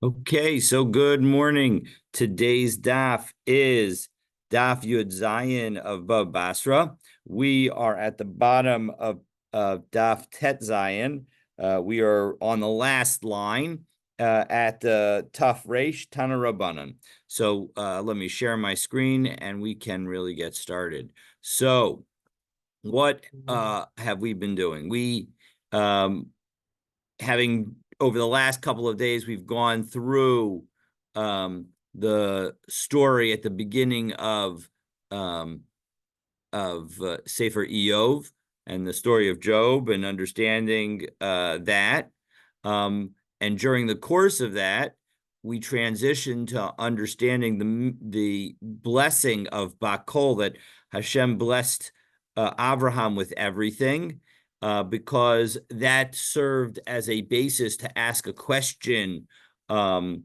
Okay, so good morning. Today's daf is daf Yud Zayin of Batra. We are at the bottom of daf Tet Zayin. We are on the last line at the Taf Reish Tana Rabbanan. So let me share my screen and we can really get started. So what have we been doing? We having over the last couple of days, we've gone through the story at the beginning of Sefer Eov and the story of Job and understanding that. And during the course of that, we transitioned to understanding the blessing of Bakol, that Hashem blessed Abraham with everything. Because that served as a basis to ask a question on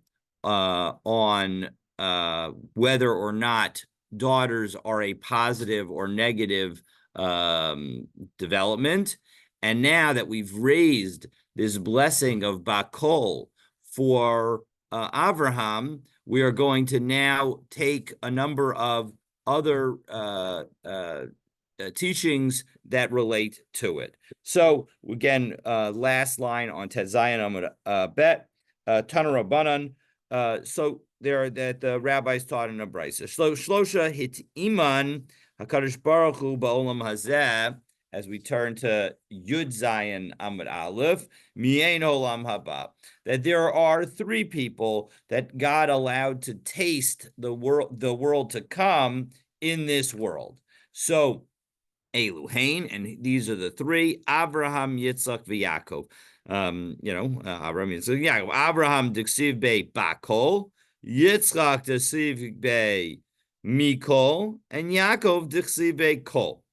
whether or not daughters are a positive or negative development. And now that we've raised this blessing of Bakol for Abraham, we are going to now take a number of other teachings that relate to it. So again, last line on Tet Zayin Amud Bet, Tana Rabbanan. So there that the rabbis taught in a brisa. Shlosha hit iman Hakadosh Baruch Hu ba'olam hazeh. As we turn to Yud Zayin Amud Aleph, Miein Olam Haba, that there are three people that God allowed to taste the world to come in this world. So Eluhain, and these are the three: Abraham, Yitzchak, Yaakov. Abraham, Yitzchak, Yaakov. Abraham diksiv be Bakol, Yitzchak diksiv be Mikol, and Yaakov diksiv be Kol.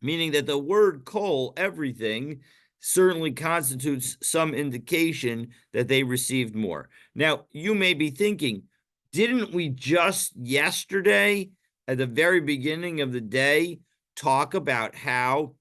Meaning that the word Kol, everything, certainly constitutes some indication that they received more. Now, you may be thinking, didn't we just yesterday, at the very beginning of the day, talk about how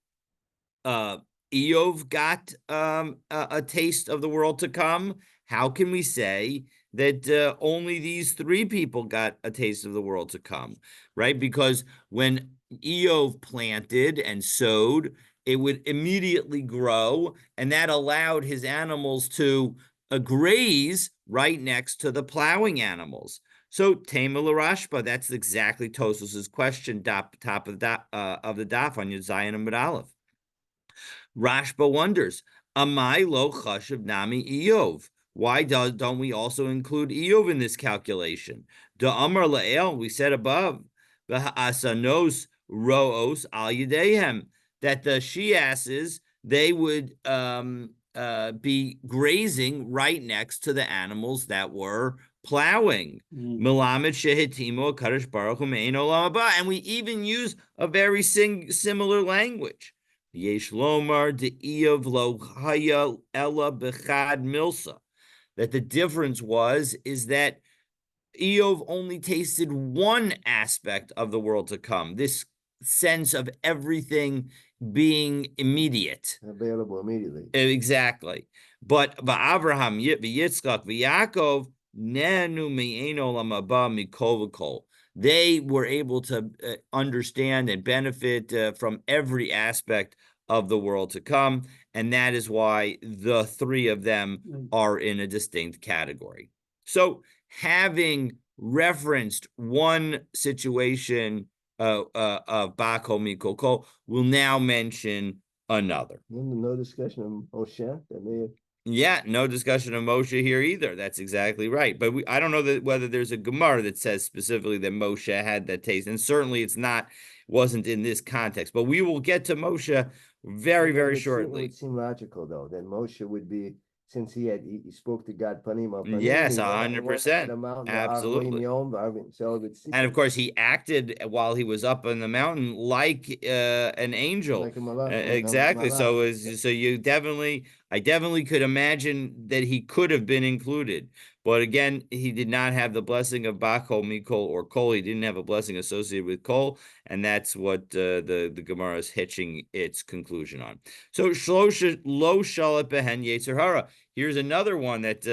Eov got a taste of the world to come? How can we say that only these three people got a taste of the world to come, right? Because when Eov planted and sowed, it would immediately grow, and that allowed his animals to graze right next to the plowing animals. So Tema Rashba, that's exactly Tosos's question, top of the daf on Yud Zayin and Aleph. Rashba wonders, Amai lo chashav nami Eov? Why don't we also include Eov in this calculation? Da Amar La'el, we said above, Asanos roos al yadehem, that the she-asses, they would be grazing right next to the animals that were plowing. Melamed shehitimo kadosh baruch hu me'ein olam haba, and we even use a very similar language. Yesh lomar de'iyav lo haya ella bechad milsa, that the difference is that Eov only tasted one aspect of the world to come, this sense of everything being immediate. Available immediately. Exactly. But Abraham, Yitzchak, Yaakov, nenu me'ein olam haba mikol v'kol. They were able to understand and benefit from every aspect of the world to come, and that is why the three of them are in a distinct category. So, having referenced one situation of Bakol Mikol Kol, we'll now mention another. No discussion of Moshe. Yeah, no discussion of Moshe here either. That's exactly right. But I don't know whether there's a Gemara that says specifically that Moshe had that taste, and certainly wasn't in this context. But we will get to Moshe very, very shortly. It would seem logical, though, that Moshe would be, since he spoke to God, panim. Yes, 100%. Absolutely. And of course, he acted while he was up on the mountain like an angel. Like a malach, Exactly. So you definitely I definitely could imagine that he could have been included. But again, he did not have the blessing of Bakol, Mikol, or Kol. He didn't have a blessing associated with Kol, and that's what the Gemara is hitching its conclusion on. So Shlosha Lo Shalat Behen Yetzer Hara. Here's another one that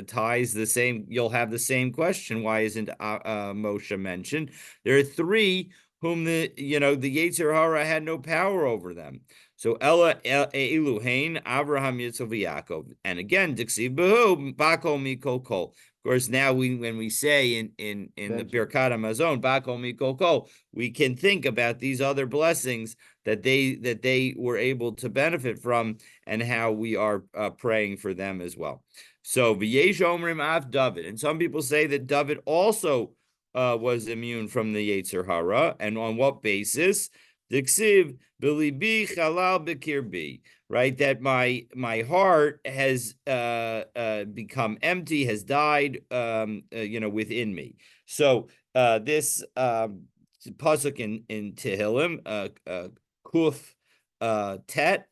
ties the same. You'll have the same question. Why isn't Moshe mentioned? There are three whom the Yetzer Hara had no power over them. So Ella Eluhain, Abraham, Yitzchak, Yaakov, and again Dixiv Behu Bako Mikol Kol. Of course, now when we say in the Birkat Hamazon Bako Mikol Kol, we can think about these other blessings that they were able to benefit from, and how we are praying for them as well. So V'yesh Omrim Av David, and some people say that David also was immune from the Yetzer Hara, and on what basis? Dixiv Bilibi Chalal Bekirbi, right? That my heart has become empty, has died, within me. So this pasuk in Tehillim, Kuf Tet,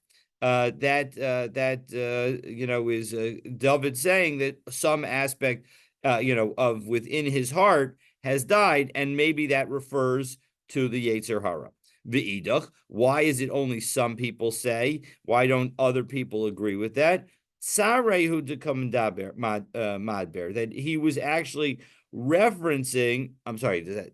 is David saying that some aspect, of within his heart has died, and maybe that refers to the Yetzer Hara. The Idach, why is it only some people say? Why don't other people agree with that? Sarehu madber, that he was actually referencing. I'm sorry, does that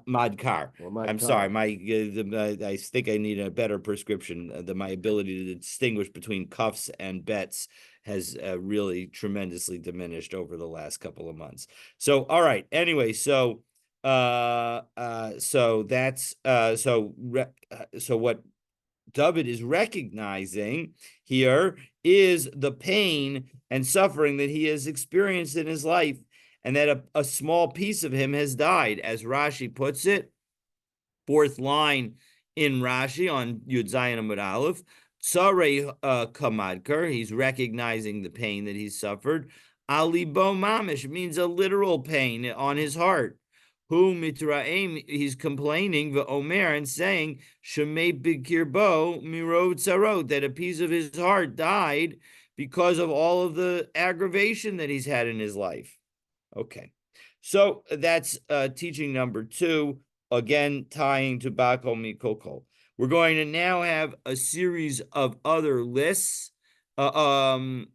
Madkar. I'm sorry, I think I need a better prescription. My ability to distinguish between cuffs and bets has really tremendously diminished over the last couple of months. So, all right. Anyway, so what David is recognizing here is the pain and suffering that he has experienced in his life, and that a small piece of him has died. As Rashi puts it, fourth line in Rashi on Yud Zayin Amud Aleph, Tsarei Kamadkar, he's recognizing the pain that he's suffered. Ali Bo Mamish means a literal pain on his heart. Who mitraim, he's complaining, the Omer, and saying, Shemei Bikirbo Mirov Tzarot, that a piece of his heart died because of all of the aggravation that he's had in his life. Okay, so that's teaching number 2, again tying to Bako Mikoko. We're going to now have a series of other lists. The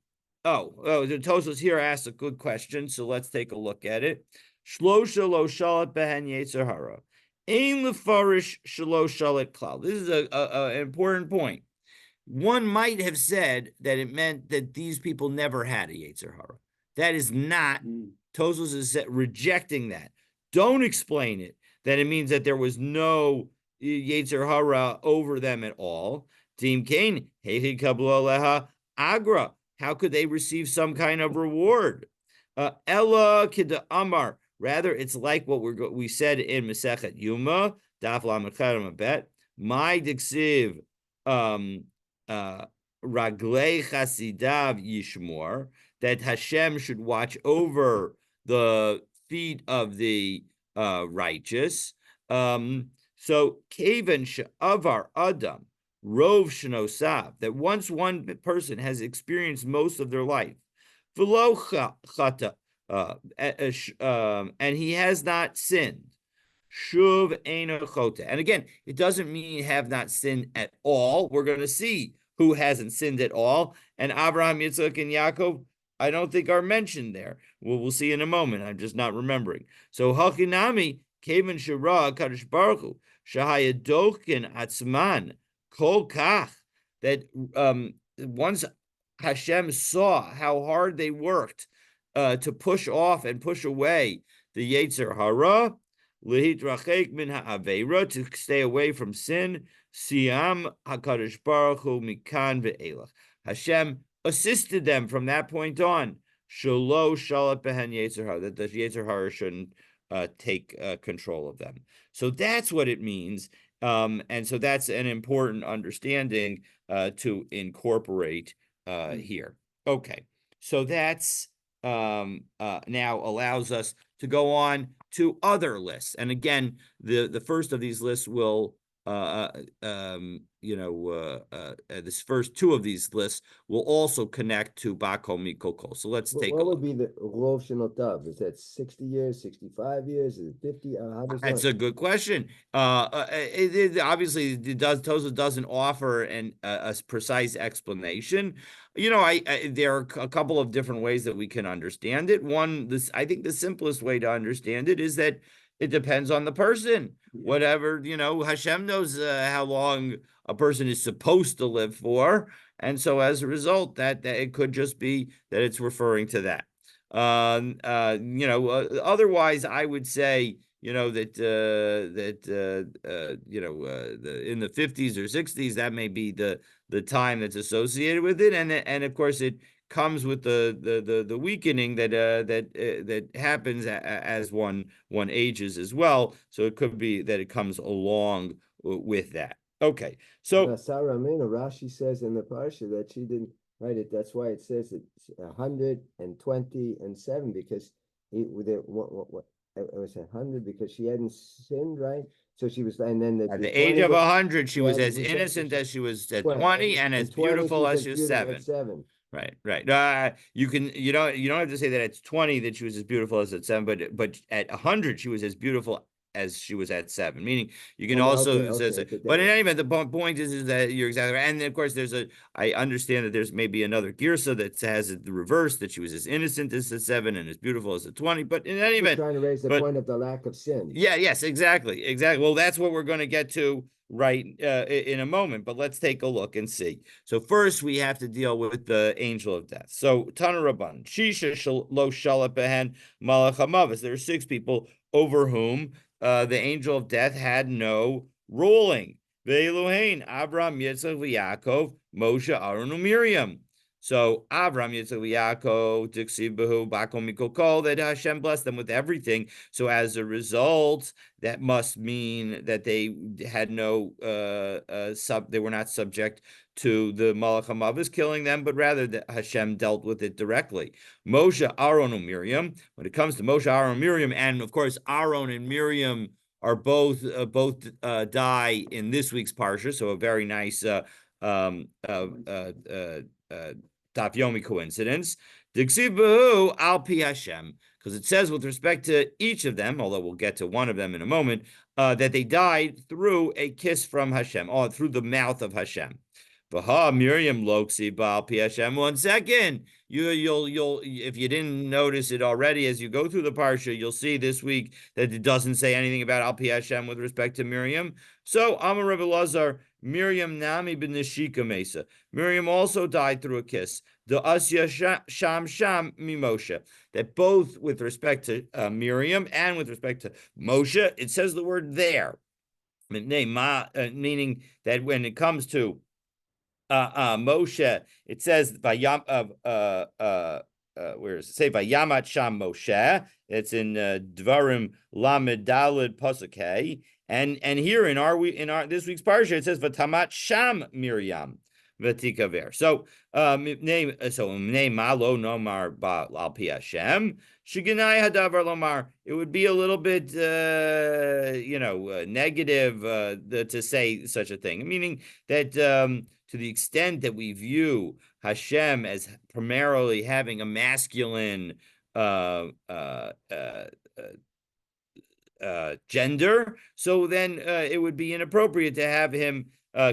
Tosos here asked a good question, so let's take a look at it. Shlosha lo shalat behen Yetzer Hara. Ein lefarish shelo shalat klal. This is an important point. One might have said that it meant that these people never had a Yetzer Hara. That is not. Tosos is rejecting that. Don't explain it that it means that there was no Yetzer Hara over them at all. Tim Kain, Heihi Kablu Aleha Agra. How could they receive some kind of reward? Ella Kida Amar. Rather, it's like what we said in Masechet Yuma, Daf Lamed Bet. My Diksiv, Raglei Chasidav Yishmor, that Hashem should watch over the feet of the righteous. So Kavan Sha'avar Adam, Rov Shnosav, that once one person has experienced most of their life, V'lo Chata, and he has not sinned. Shuv Eino Chota. And again, it doesn't mean have not sinned at all. We're going to see who hasn't sinned at all. And Abraham, Yitzchak, and Yaakov, I don't think are mentioned there. We'll see in a moment. I'm just not remembering. So Hachinami, Kavan Shara, Kadosh Baruch Hu, Shahayadokin Atzman, Kol Kach, that once Hashem saw how hard they worked to push off and push away the Yetzer Hara, Lihitrachek min ha'avera, to stay away from sin, Siam HaKadosh Baruch Hu mikan ve'elach. Hashem assisted them from that point on. Shelo shalat behen Yetzer Hara, that the Yetzer Hara shouldn't take control of them. So that's what it means. And so that's an important understanding to incorporate here. Okay, so that's now allows us to go on to other lists. And again, the first of these lists will this first two of these lists will also connect to Bako Mikoko. So let's take a What would look. be the Rov Shenotav? Is that 60 years, 65 years? Is it 50? How does That's one? a good question. Obviously it does Tosa doesn't offer a precise explanation. There are a couple of different ways that we can understand it. One, this I think the simplest way to understand it is that it depends on the person. Yeah. Whatever, Hashem knows how long a person is supposed to live for, and so as a result, that it could just be that it's referring to that. Otherwise, I would say in the 50s or 60s, that may be the time that's associated with it, and of course it comes with the weakening that happens as one ages as well. So it could be that it comes along with that. Okay, so Sarah Aminu, Rashi says in the Parsha that she didn't write it. That's why it says it's 127 because with it, it was 100 because she hadn't sinned, right? So she was, and then at the the age 20 of 100, she was yeah, as we said so innocent as she was at 20 20, and as and 20 she beautiful was as as she was beautiful at 7. 7. Right. You don't have to say that at 20 that she was as beautiful as at 7, but at 100 she was as beautiful as she was at 7. Meaning you can Okay, also okay. say, but in any event, the point is that you're exactly right. And of course, I understand that there's maybe another girsa that has the reverse, that she was as innocent as at 7 and as beautiful as at 20. But in any Just event, trying to raise the but point of the lack of sin. yeah, yes, exactly. Exactly. Well, that's what we're going to get to right in a moment, but let's take a look and see. So first we have to deal with the angel of death. So Tana Rabban, Shisha lo shalat behen malach hamavis. There are 6 people over whom the angel of death had no ruling. Ve'elohein, Abraham, Yitzchak, Yaakov, Moshe, Aaron, and Miriam. So Avram, Yitzchak, Yaakov, Dixiv, Behu, Bako, Mikol, that Hashem blessed them with everything. So as a result, that must mean that they had no they were not subject to the Malach HaMavis killing them, but rather that Hashem dealt with it directly. Moshe, Aaron, and Miriam. When it comes to Moshe, Aaron, and Miriam, and of course Aaron and Miriam are both die in this week's parsha, so a very nice Daf Yomi coincidence. Dixibu al pi Hashem, because it says with respect to each of them, although we'll get to one of them in a moment, that they died through a kiss from Hashem, or through the mouth of Hashem. Vaha Miriam Loksi Baal Pi Hashem. 1 second. You'll if you didn't notice it already as you go through the parsha, you'll see this week that it doesn't say anything about Al Pi Hashem with respect to Miriam. So Amar Rebbe Lazar, Miriam Nami ben Nishika Mesa. Miriam also died through a kiss. The Asya Sham Mimoshe. That both with respect to Miriam and with respect to Moshe, it says the word there. Meaning that when it comes to Moshe, it says Vayam where does it say Vayamat Sham Moshe? It's in Dvarim Lamed Dalid Pasuk. And here in our this week's parsha, it says Vatamat Sham Miriam Vatikaver. So name Malo Nomar Ba Al Pi Hashem. Shiganai Hadavar Lomar. It would be a little bit negative to say such a thing. Meaning that to the extent that we view Hashem as primarily having a masculine gender, so then it would be inappropriate to have him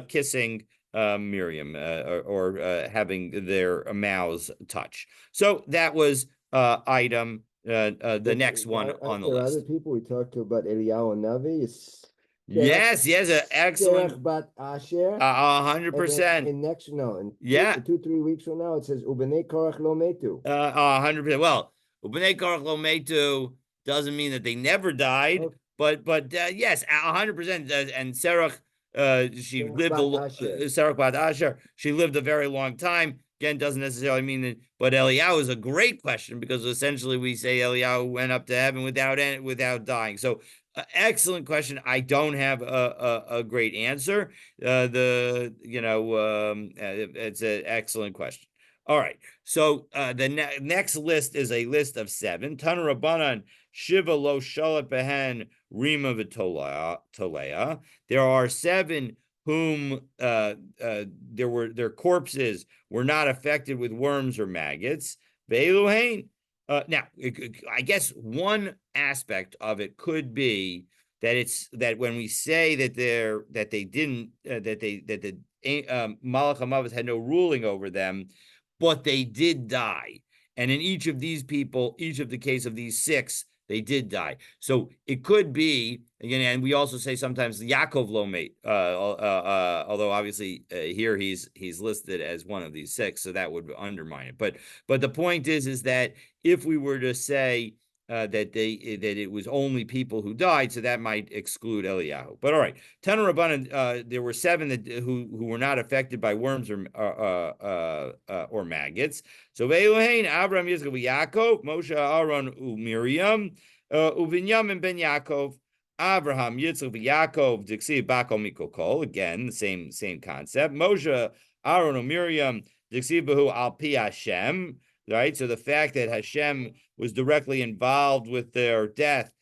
kissing Miriam or having their mouths touch. So that was item the next one on the There are other list. people we talked to about Eliyahu Navi. It's Yes, an excellent, Bat Asher. 100%. In next in Yeah, 2-3 weeks from now, it says Ubnei Korach lo metu. 100%. Well, Ubnei Korach lo metu doesn't mean that they never died, Okay. but yes, 100%. And Serach, she Serach lived Bat Asher. Serach Bat Asher. She lived a very long time. Again, doesn't necessarily mean that. But Eliyahu is a great question because essentially we say Eliyahu went up to heaven without dying. So excellent question. I don't have a great answer. It's an excellent question. All right. So the next list is a list of 7. Tanu Rabbanan Shiva lo shalat behen Rima v'Tolea. There are 7 whom their corpses were not affected with worms or maggots. Ve'eluhain. Now, I guess one aspect of it could be that it's that when we say that they didn't that the Malach HaMavet had no ruling over them, but they did die. And in each of these people, each of the case of these 6, they did die. So it could be again, and we also say sometimes Yaakov lo mate, although obviously here he's listed as one of these 6, so that would undermine it. But the point is that if we were to say that it was only people who died, so that might exclude Eliyahu. But all right, Tanu Rabbanan, there were 7 that who were not affected by worms or maggots. So Ve'elohein, Abraham, Yitzchak, Yaakov, Moshe, Aaron, Miriam, Uvinyamin ben Yaakov. Abraham, Yitzchak, Yaakov, Dixi, Bako, Mikokol. Again, the same concept. Moshe, Aaron, Miriam, Dixi, Bahu, Al Pi Hashem. Right. So the fact that Hashem was directly involved with their death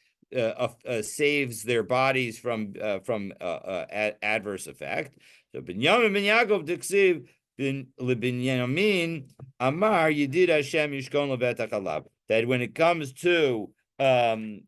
saves their bodies from adverse effect. So Binyamin ben Yaakov Diksiv bin Binyamin Amar Yedid Hashem Yishkon Levetach Alav. That when it comes to Binyamin,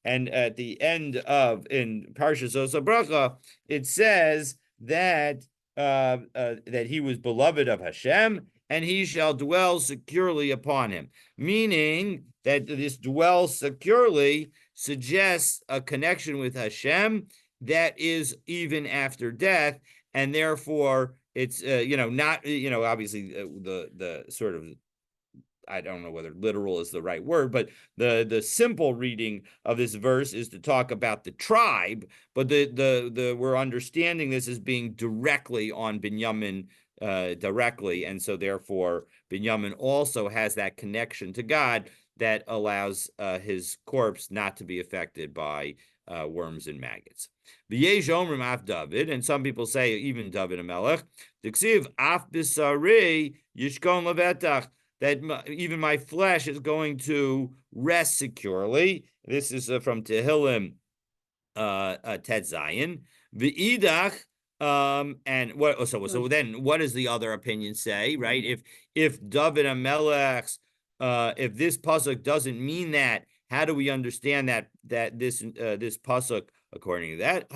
and at the end of in Parshas Osabracha, it says that that he was beloved of Hashem, and he shall dwell securely upon him. Meaning that this dwell securely suggests a connection with Hashem that is even after death, and therefore it's not obviously the sort of, I don't know whether literal is the right word, but the simple reading of this verse is to talk about the tribe, but we're understanding this as being directly on Binyamin directly, and so therefore Binyamin also has that connection to God that allows his corpse not to be affected by worms and maggots. V'yesh omrim af David, and some people say even David HaMelech, Diksiv af bisari yishkon levetach, that even my flesh is going to rest securely. This is from Tehillim Tet Zayin. V'idach, and what? So then, what does the other opinion say? Right? If David HaMelech's if this pasuk doesn't mean that, how do we understand that this pasuk according to that?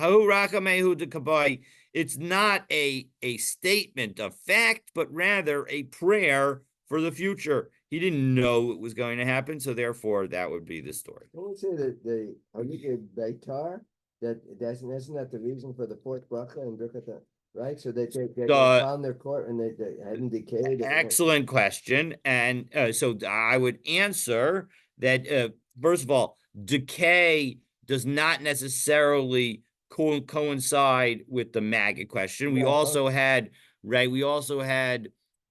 It's not a statement of fact, but rather a prayer for the future. He didn't know it was going to happen, so therefore that would be the story. I would say that the Alike Beitar, isn't that the reason for the 4th bracha and Birkat, right? So they found their court and they hadn't decayed. Excellent question, and so I would answer that first of all, decay does not necessarily coincide with the maggot question. We also had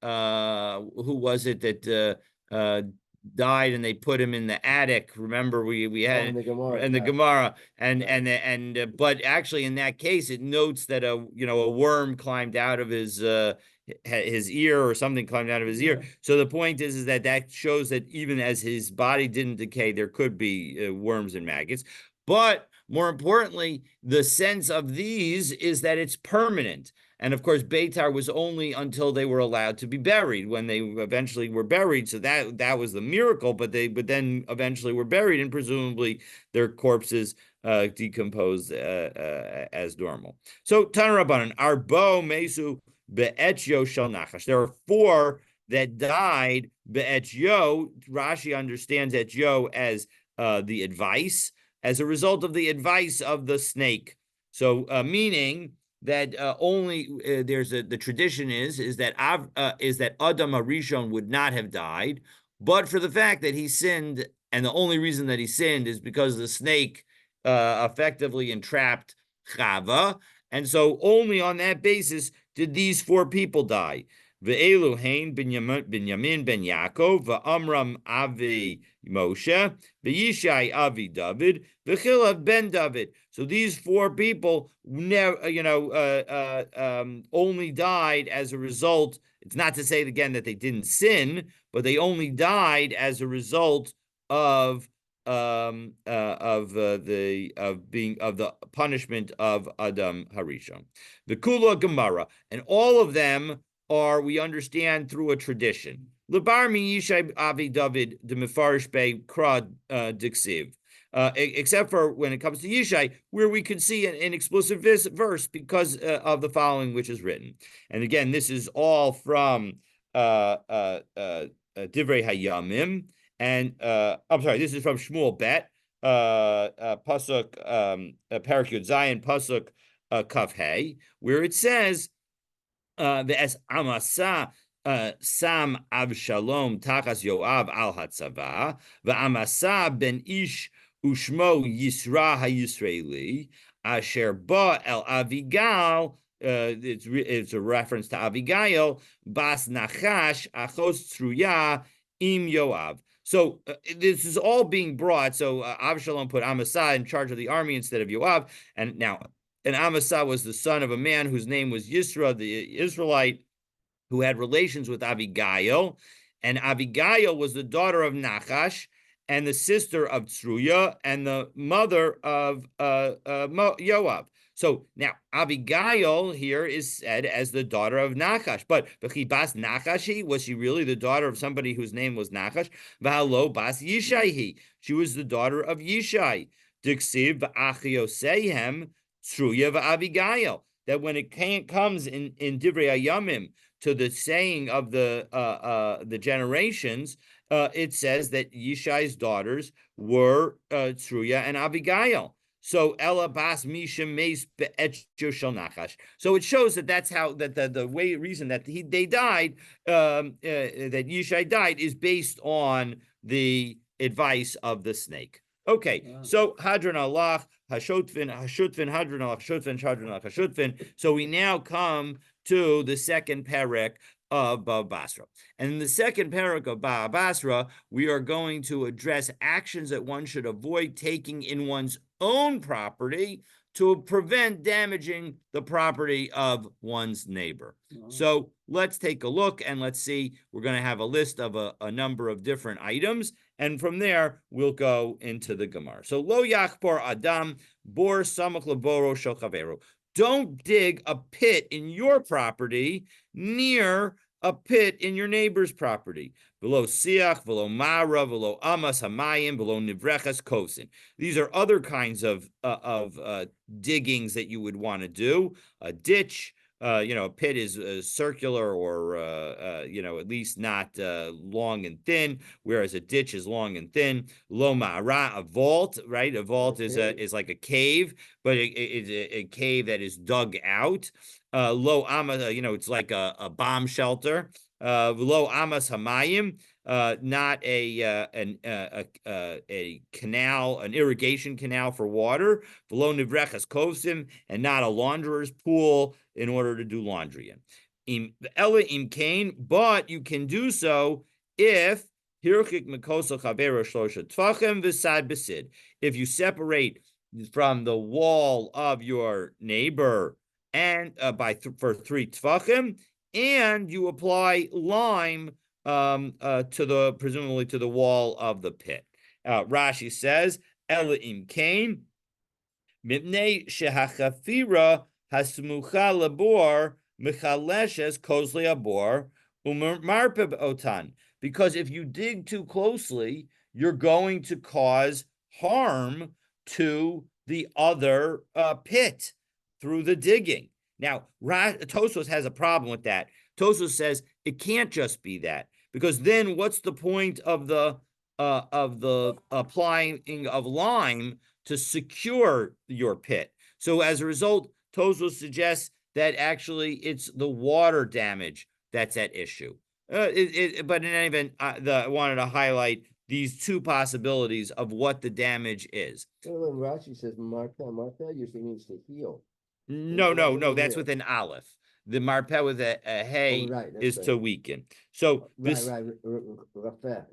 who was it that died and they put him in the attic? Remember, we had in the Gemara, in the Gemara, but actually in that case it notes that a worm climbed out of his ear, or something climbed out of his ear. So the point is that shows that even as his body didn't decay, there could be worms and maggots. But more importantly, the sense of these is that it's permanent. And of course, Beitar was only until they were allowed to be buried, when they eventually were buried. So that was the miracle, but then eventually were buried, and presumably their corpses decomposed as normal. So Tanu Rabbanan, Arbo Mesu Be'etyo Shel Nachash. There are 4 that died Be'etyo. Rashi understands Etyo as the advice, as a result of the advice of the snake. So meaning that only the tradition is that Adam HaRishon would not have died, but for the fact that he sinned, and the only reason that he sinned is because the snake effectively entrapped Chava, and so only on that basis did these 4 people die. Ve'elu hein Binyamin ben Yaakov, ve'amram avi Moshe, ve'yishai avi David, ve'chilav ben David. So these 4 people never, only died as a result. It's not to say again that they didn't sin, but they only died as a result of the punishment of Adam Harishon. The Kula Gemara, and all of them are, we understand, through a tradition. Lebar mi Yishai Avi David de Mefarish Be Kra Dixiv. Except for when it comes to Yishai, where we could see an explicit verse because of the following which is written. And again, this is all from Divrei Hayamim, and I'm sorry, this is from Shmuel Bet, Pasuk, Parak Yud Zayin, Pasuk Kaf Hey, where it says, "Ve'es Amasa Sam Avshalom Tachas Yoav al Hatzava, ve'Amasa ben Ish Ushmo Yisra HaYisraeli, Asher Ba El Avigal." It's a reference to Abigail, Bas Nachash Achos Truya Im Yoav. So this is all being brought. So Avshalom put Amasa in charge of the army instead of Yoav, and Amasa was the son of a man whose name was Yisra, the Israelite, who had relations with Abigail, and Abigail was the daughter of Nachash and the sister of Tzruya and the mother of Yoav. So now Abigail here is said as the daughter of Nachash, but Bas Nachashi, was she really the daughter of somebody whose name was Nachash? V'halo Bas Yishai, she was the daughter of Yishai. Diksiv v'achiosehem Tzruya v'Abigail. That when it comes in Divrei Hayamim to the saying of the generations, it says that Yishai's daughters were Tzruya and Abigail. So Ella Bas Misha Meis Be'etcho Shel Nachash. So it shows that that's how the reason that they died, that Yishai died, is based on the advice of the snake. Okay, so Hadron Allah, Hashutfin, Hadron Allah, Hashutfin, Hadron Allah, Hashutfin. So we now come to the second parak of Bava Basra. And in the second parak of Bava Basra, we are going to address actions that one should avoid taking in one's own property to prevent damaging the property of one's neighbor. So let's take a look and let's see. We're going to have a list of a number of different items, and from there we'll go into the Gemara. So lo yachpor adam bor samach leboro shel chaveru. Don't dig a pit in your property near a pit in your neighbor's property. Below siach, below mara, below amas hamayim, below nivreches kosin. These are other kinds of diggings that you would want to do. A ditch, a pit is circular or at least not long and thin, whereas a ditch is long and thin. Lo ma'ara, a vault, right? A vault is like a cave, but it's a cave that is dug out. Lo amas, it's like a bomb shelter. Lo amas hamayim, not a canal, an irrigation canal for water. Below nivreches kosim, and not a launderer's pool in order to do laundry in. Ella im kain, but you can do so if hirchik mekosel chavera shlosha tvachim v'sad besid. If you separate from the wall of your neighbor and for 3 tvachim, and you apply lime presumably to the wall of the pit. Rashi says, Ela im kain, mipnei shehachafira hasmucha labor mechaleshes kozli abor umarpeb otan. Because if you dig too closely, you're going to cause harm to the other pit through the digging. Now, Tosfos has a problem with that. Tosfos says it can't just be that, because then what's the point of the applying of lime to secure your pit? So as a result, Tosfos suggests that actually it's the water damage that's at issue. But in any event, I wanted to highlight these two possibilities of what the damage is. When Rashi says marpeh usually means to heal. No, that's with an aleph. The marpeh with a hey is to weaken. So this,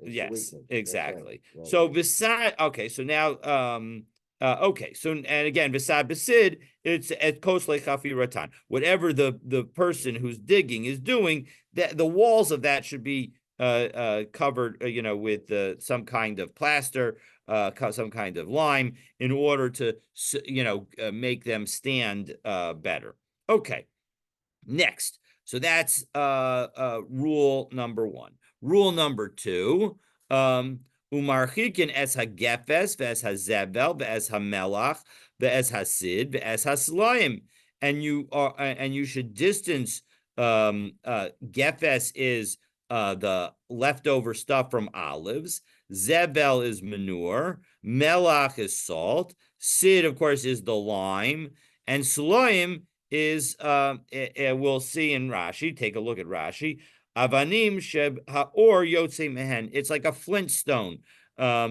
yes, exactly. Right. So beside, okay, so now, so and again, beside besid, it's at kosle chafi ratan. Whatever the person who's digging is doing, that the walls of that should be covered, with some kind of plaster, some kind of lime, in order to, make them stand better. Okay, next. So that's rule number one. Rule number two, umarchikin es hagefes ve'es hazevel ve'es hamelach ve'es hasid ve'es haslayim, and you should distance. Gefes is the leftover stuff from olives. Zebel is manure. Melach is salt. Sid, of course, is the lime. And Saloim is, we'll see in Rashi. Take a look at Rashi. Avanim sheb haor yotze mehen. It's like a flintstone. A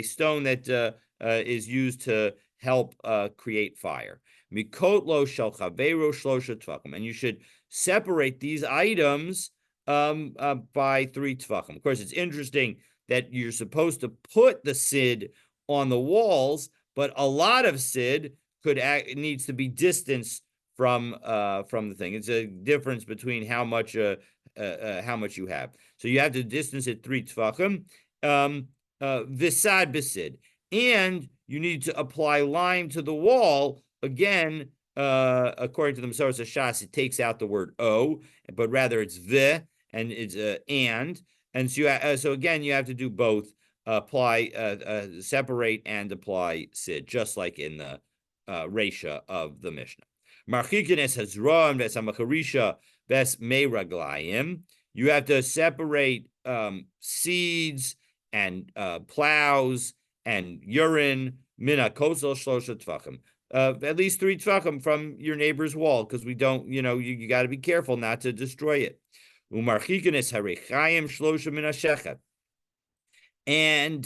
stone that is used to help create fire. Mikotlo shel chaveiro shlosha tvachim, and you should separate these items by 3 tvachim. Of course, it's interesting that you're supposed to put the sid on the walls, but a lot of sid needs to be distanced from the thing. It's a difference between how much you have. So you have to distance it 3 tvachim. Visad bisid, and you need to apply lime to the wall. Again, according to the Masoros Shas, it takes out the word o, but rather it's v, and it's and so again you have to do both. Apply, separate and apply sid, just like in the Resha of the Mishnah. Marchikin es hazra and ves hamacharisha ves meiraglayim. You have to separate seeds and plows and urine mina kosel shlosha tvachim. At least 3 tvachim from your neighbor's wall, because we don't, you got to be careful not to destroy it. Umarchikin es harechayim shlosha min hashechet. And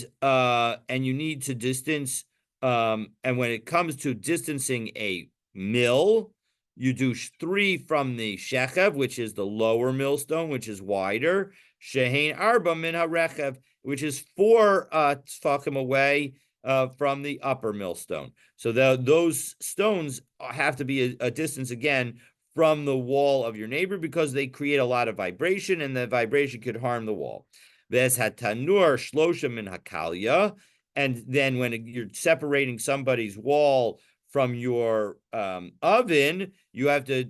you need to distance, and when it comes to distancing a mill, you do 3 from the shechev, which is the lower millstone, which is wider. Shehein arba min harechev, which is 4 tfachim away from the upper millstone. So those stones have to be a distance again from the wall of your neighbor, because they create a lot of vibration, and the vibration could harm the wall. Ves hatanur shlosha min hakalya, and then when you're separating somebody's wall from your oven, you have to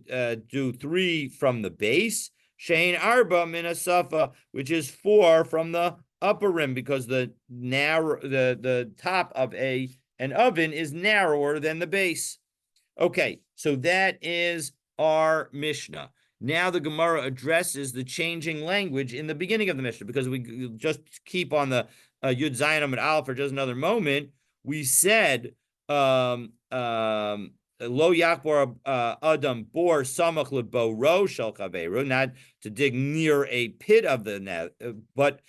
do 3 from the base. Shein arba min hasafa, which is 4 from the upper rim, because the top of an oven is narrower than the base. Okay, so that is our Mishnah. Now the Gemara addresses the changing language in the beginning of the Mishnah, because we just keep on the Yud Zayin Amud Aleph for just another moment. We said Lo yakbor adam bor samach leboro shel chaveru, not to dig near a pit of the net, but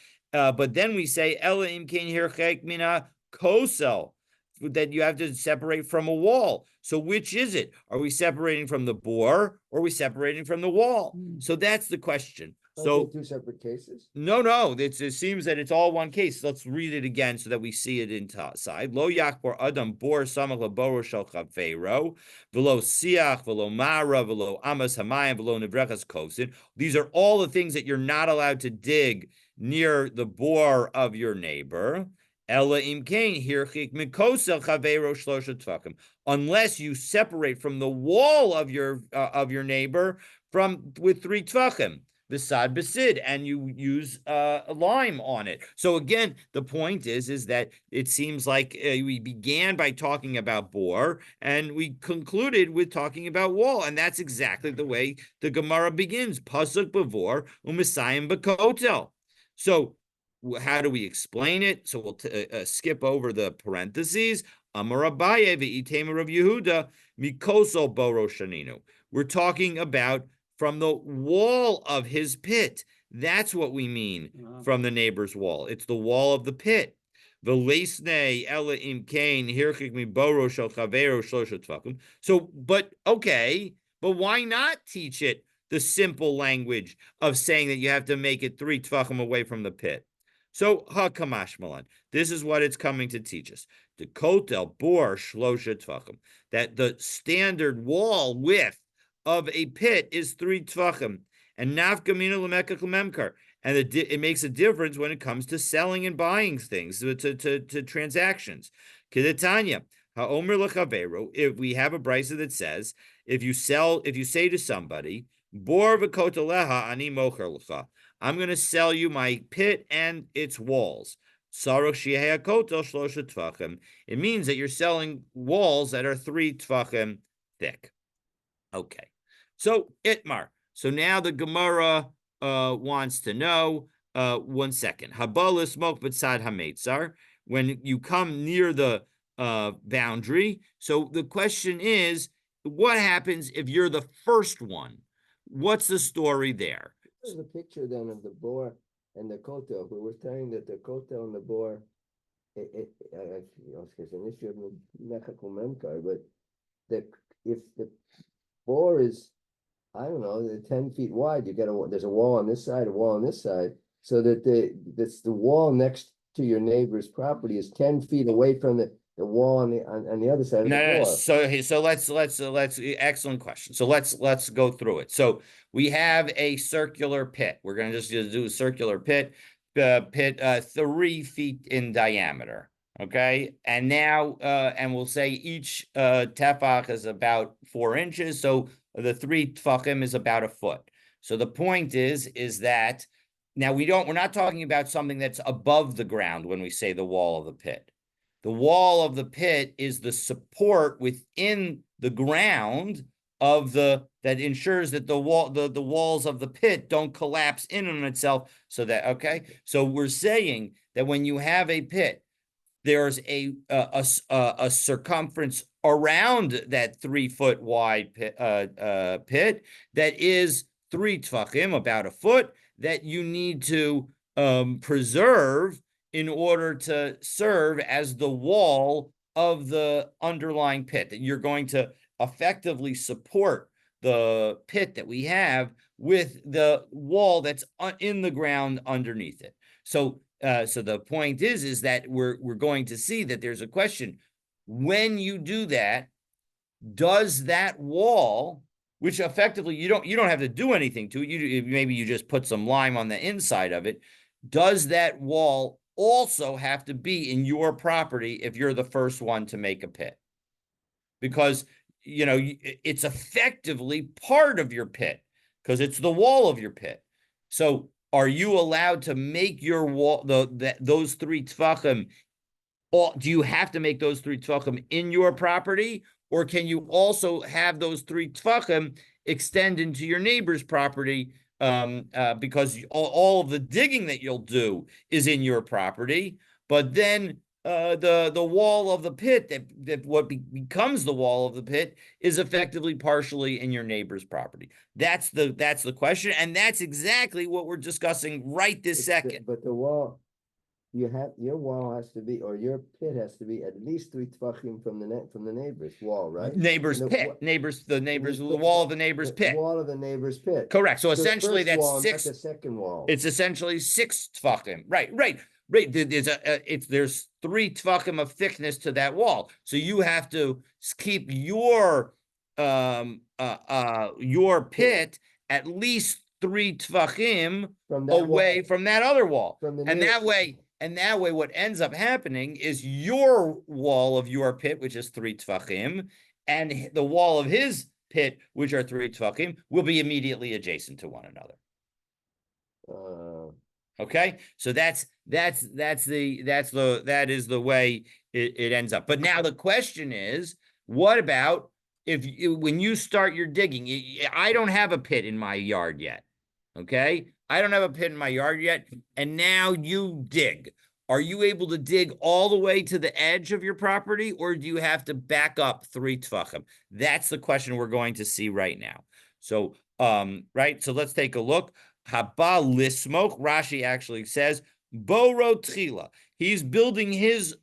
then we say ela im kein hirchek mina kosel, that you have to separate from a wall. So which is it? Are we separating from the bore, or are we separating from the wall? So that's the question. So 2 separate cases? No. It seems that it's all one case. Let's read it again so that we see it inside. Lo yakbor adam bor samach leboro shel chaveiro v'lo siach v'lo mara v'lo amas hamayim v'lo nevrechas kosin. These are all the things that you're not allowed to dig near the bore of your neighbor. Ela imkain hirchik mikosel chaveiro shlosha tvakim, unless you separate from the wall of your neighbor with 3 tvachim, besad besid, and you use a lime on it. So again, the point is that it seems like we began by talking about bor, and we concluded with talking about wall, and that's exactly the way the Gemara begins. Pasuk bevor u'misayim bekotel. So how do we explain it? So we'll skip over the parentheses. Amar Abaye v'itema Rav Yehuda mikoso boro shaninu. We're talking about from the wall of his pit. That's what we mean from the neighbor's wall. It's the wall of the pit. V'leisnei ela imkain hirchik mi boro shel chaveiro shlosha tvakim. So, but why not teach it the simple language of saying that you have to make it 3 tvachim away from the pit? So, hakamash malan. This is what it's coming to teach us. The kotel bor shlosha tvachim, that the standard wall width of a pit is 3 tvachim, and nafkamina lemekach lememkar. And it makes a difference when it comes to selling and buying things, to transactions. Kedetanya, ha'omer lechaveru, if we have a brisa that says, if you say to somebody, bor v'koteleha ani mocher lecha, I'm going to sell you my pit and its walls. It means that you're selling walls that are 3 tvachim thick. Okay. So Itmar. So now the Gemara wants to know, 1 second. Habala smoke b'tzad hametzar. When you come near the boundary. So the question is, what happens if you're the first one? What's the story there? There's a picture then of the boar and the kotel. We were saying that the kotel and the boar, it's an issue of mechakul memkar, but if the boar is, I don't know, 10 feet wide, there's a wall on this side, a wall on this side, so that the wall next to your neighbor's property is 10 feet away from the wall on the other side of the No. boar. So let's excellent question. So let's go through it. So we have a circular pit. We're gonna just do a circular pit, 3 feet in diameter. Okay, and now and we'll say each tefach is about 4 inches. So the 3 tefachim is about a foot. So the point is that now we're not talking about something that's above the ground when we say the wall of the pit. The wall of the pit is the support within the ground that ensures that the walls of the pit don't collapse in on itself. So we're saying that when you have a pit, there's a circumference around that 3 foot wide pit that is 3 tefachim, about a foot, that you need to preserve in order to serve as the wall of the underlying pit, that you're going to effectively support the pit that we have with the wall that's in the ground underneath it. So the point is that we're going to see that there's a question. When you do that, does that wall, which effectively you don't have to do anything to it, maybe you just put some lime on the inside of it, does that wall also have to be in your property if you're the first one to make a pit? Because it's effectively part of your pit because it's the wall of your pit. So are you allowed to make your wall, those 3 tefachim? Do you have to make those 3 tefachim in your property, or can you also have those 3 tefachim extend into your neighbor's property? Because all of the digging that you'll do is in your property, but then the wall of the pit that what becomes the wall of the pit is effectively partially in your neighbor's property. That's the question, and that's exactly what we're discussing right this second. But the wall, your wall has to be, or your pit has to be at least 3 tefachim from the neighbor's wall, right? Neighbor's pit, the wall of the neighbor's pit. The wall of the neighbor's pit. Correct. So essentially, that's wall, 6. Not the second wall. It's essentially 6 tefachim. Right. There's 3 tefachim of thickness to that wall. So you have to keep your pit at least 3 tefachim away from that other wall. And that way, what ends up happening is your wall of your pit, which is 3 tefachim, and the wall of his pit, which are 3 tefachim, will be immediately adjacent to one another. Okay, so that is the way it ends up. But now the question is, what about when you start your digging? I don't have a pit in my yard yet. Okay, I don't have a pit in my yard yet, and now you dig. Are you able to dig all the way to the edge of your property, or do you have to back up 3 tefachim? That's the question we're going to see right now. So, right. So let's take a look. Haba lismok. Rashi actually says boro tchila. He's building his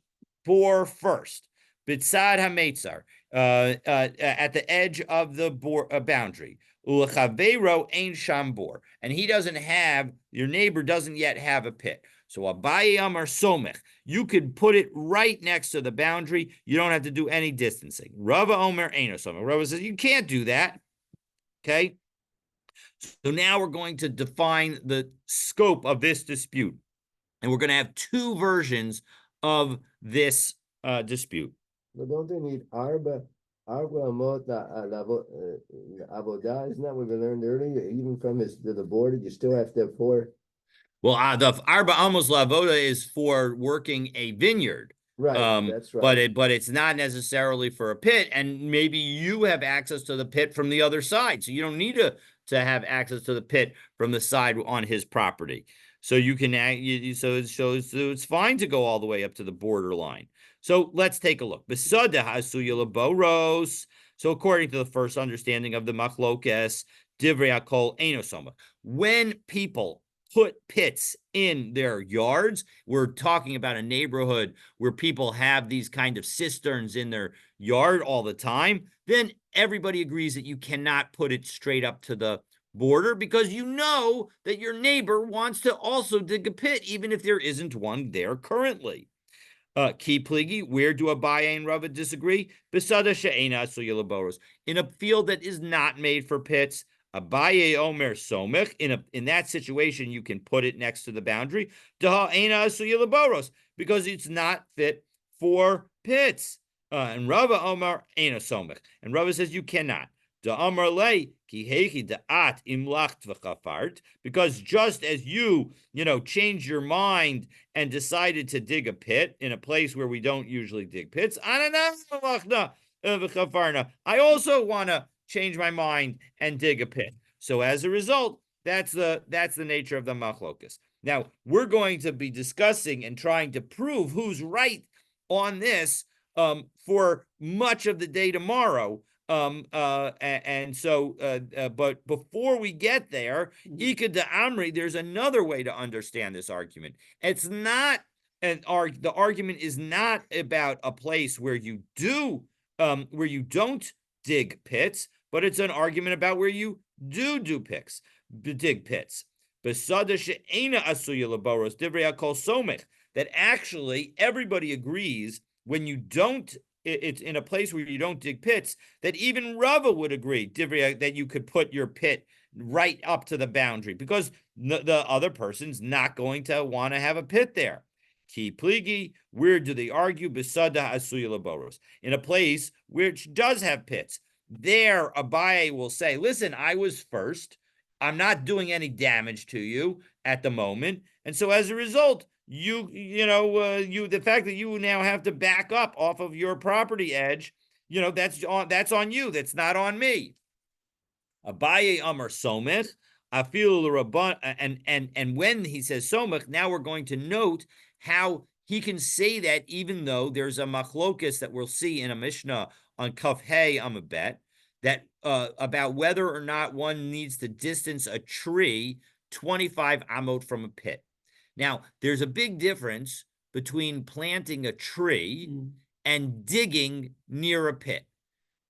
bore first. Bitzad hametzar, at the edge of the boundary. Ulachavero ein sham bor, and your neighbor doesn't yet have a pit. So Abaye Amar Somech, you could put it right next to the boundary. You don't have to do any distancing. Rava Omer Eino Somech. Rava says you can't do that. Okay. So now we're going to define the scope of this dispute. And we're going to have two versions of this dispute. But don't they need arba amot avodah? Isn't that what we learned earlier? Even from the board, you still have to have four. Well, the Arba Amos Lavoda is for working a vineyard. Right, that's right. But it's not necessarily for a pit, and maybe you have access to the pit from the other side, so you don't need to have access to the pit from the side on his property. So you can so it's fine to go all the way up to the borderline. So let's take a look. Besada hasuya laboros. So according to the first understanding of the machlokes, divrei hakol enosoma. When people put pits in their yards, we're talking about a neighborhood where people have these kind of cisterns in their yard all the time, then everybody agrees that you cannot put it straight up to the border because you know that your neighbor wants to also dig a pit, even if there isn't one there currently. Key pligi, where do Abaye and Rava disagree? Besada she'ena suyalaboros. In a field that is not made for pits, Abaye Omer Somech. In that situation, you can put it next to the boundary. Daha'ena suyalaboros, because it's not fit for pits. And Rava Omer Ena Somech. And Rava says you cannot. Because just as you changed your mind and decided to dig a pit in a place where we don't usually dig pits, I also want to change my mind and dig a pit. So as a result, that's the nature of the machlokas. Now we're going to be discussing and trying to prove who's right on this for much of the day tomorrow. But before we get there, Ika de Amri, there's another way to understand this argument. It's not the argument is not about a place where you don't dig pits, but it's an argument about where you do dig pits. That actually everybody agrees when you don't, it's in a place where you don't dig pits, that even Rava would agree that you could put your pit right up to the boundary because the other person's not going to want to have a pit there. Ki pligi, where do they argue? Besada asuya laboros, in a place which does have pits. There, Abaye will say, listen, I was first. I'm not doing any damage to you at the moment. And so as a result, the fact that you now have to back up off of your property edge, that's on you. That's not on me. Abaye Amar Somech, Afil Rabban, and when he says Somech, now we're going to note how he can say that even though there's a machlokus that we'll see in a Mishnah on Kaf Hey Amabet, that about whether or not one needs to distance a tree 25 amot from a pit. Now, there's a big difference between planting a tree and digging near a pit.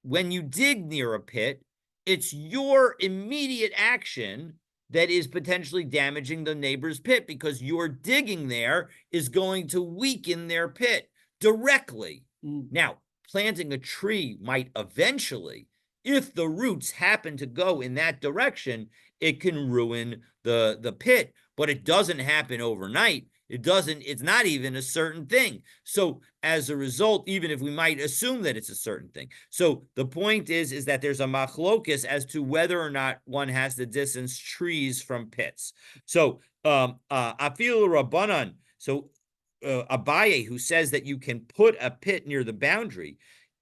When you dig near a pit, it's your immediate action that is potentially damaging the neighbor's pit because your digging there is going to weaken their pit directly. Now, planting a tree might eventually, if the roots happen to go in that direction, it can ruin the pit, but it doesn't happen overnight. It's not even a certain thing. So as a result, even if we might assume that it's a certain thing. So the point is that there's a machlokus as to whether or not one has to distance trees from pits. So Afil Rabbanan, so Abaye, who says that you can put a pit near the boundary,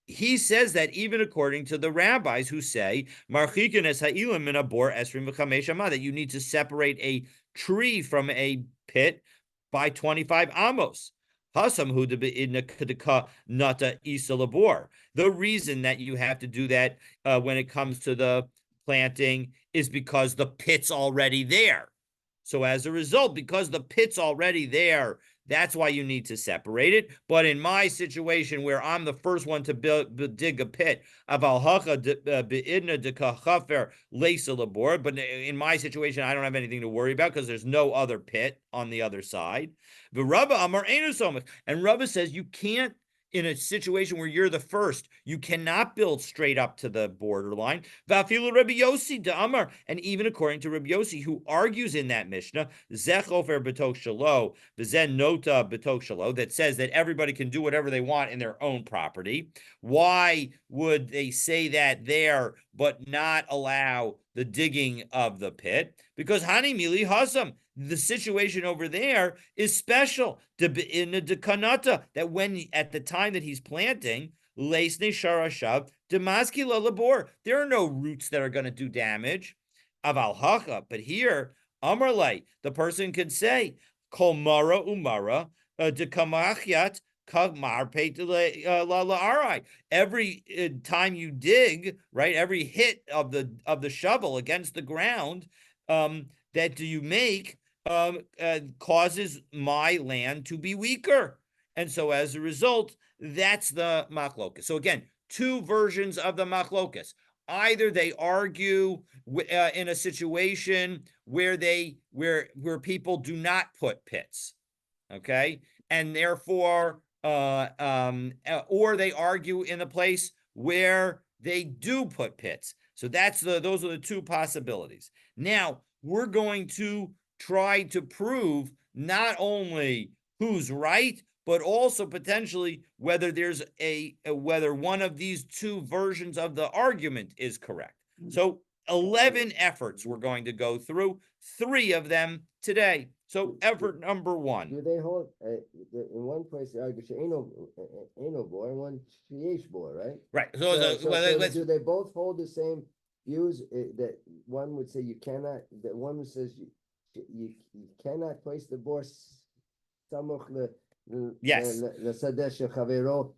he says that even according to the rabbis who say that you need to separate a tree from a pit by 25 amos. The reason that you have to do that when it comes to the planting is because the pit's already there. So as a result, because the pit's already there, that's why you need to separate it. But in my situation where I'm the first one to dig a pit, but in my situation, I don't have anything to worry about because there's no other pit on the other side. And Rava says you can't in a situation where you're the first, you cannot build straight up to the borderline. Vafilu Rabbi Yossi de Amar, and even according to Rabbi Yossi, who argues in that Mishnah, Zechofer B'tok Shalo, V'zen Nota B'tok Shalo, that says that everybody can do whatever they want in their own property. Why would they say that there, but not allow the digging of the pit? Because Hani Mili Hasam, the situation over there is special in the dekanata, that when at the time that he's planting, leisne sharashav demaski labor, there are no roots that are going to do damage. Aval hacha, but here amarlei, the person can say kol mara umara dekamachyat every time you dig, right? Every hit of the shovel against the ground that you make causes my land to be weaker. And so as a result, that's the machlokas. So again, two versions of the machlokas. Either they argue in a situation where people do not put pits, okay, and therefore, or they argue in a place where they do put pits. So those are the two possibilities. Now we're going to try to prove not only who's right, but also potentially whether there's whether one of these two versions of the argument is correct. So 11 efforts we're going to go through, 3 of them today. So effort number 1. Do they hold in one place they argue no bor, and one sheyesh bor, right? Right. So do they both hold the same views? That one would say you cannot. That one says you cannot place the bor samuch yes. L'sadeh shel chavero